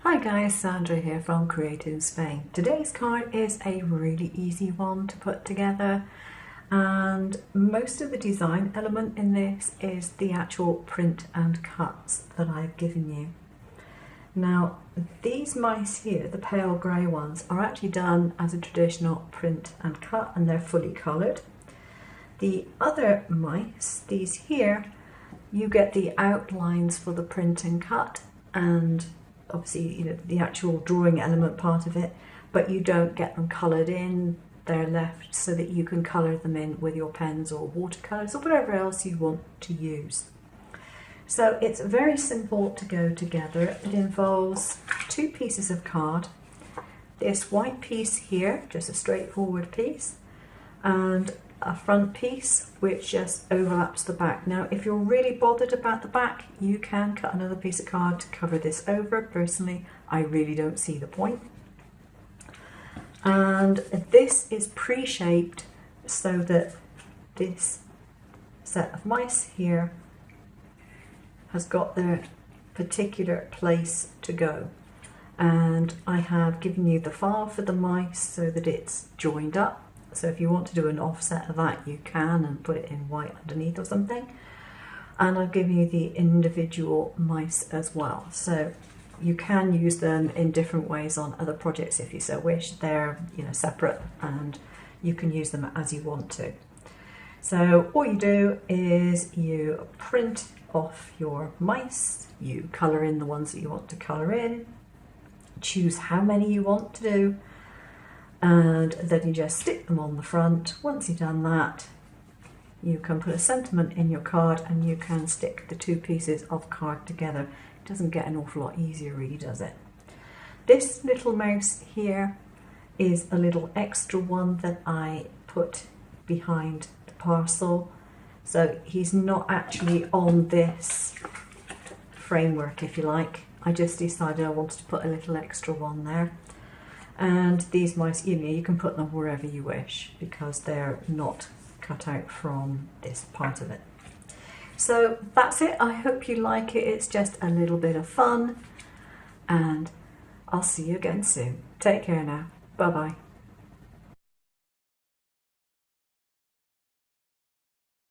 Hi guys, Sandra here from Creative Spain. Today's card is a really easy one to put together, and most of the design element in this is the actual print and cuts that I've given you. Now these mice here, the pale grey ones, are actually done as a traditional print and cut, and they're fully coloured. The other mice, these here, you get the outlines for the print and cut, and obviously the actual drawing element part of it, but you don't get them coloured in. They're left so that you can colour them in with your pens or watercolours or whatever else you want to use. So it's very simple to go together. It involves two pieces of card, this white piece here, just a straightforward piece, and a front piece which just overlaps the back. Now if you're really bothered about the back, you can cut another piece of card to cover this over. Personally, I really don't see the point. And this is pre-shaped so that this set of mice here has got their particular place to go. And I have given you the file for the mice so that it's joined up. So if you want to do an offset of that, you can, and put it in white underneath or something. And I've given you the individual mice as well. So you can use them in different ways on other projects if you so wish. They're separate, and you can use them as you want to. So all you do is you print off your mice, you colour in the ones that you want to colour in, choose how many you want to do, and then you just stick them on the front. Once you've done that, you can put a sentiment in your card and you can stick the two pieces of card together. It doesn't get an awful lot easier, really, does it? This little mouse here is a little extra one that I put behind the parcel. So he's not actually on this framework, if you like. I just decided I wanted to put a little extra one there. And these mice, you can put them wherever you wish because they're not cut out from this part of it. So that's it. I hope you like it. It's just a little bit of fun, and I'll see you again soon. Take care now. Bye bye.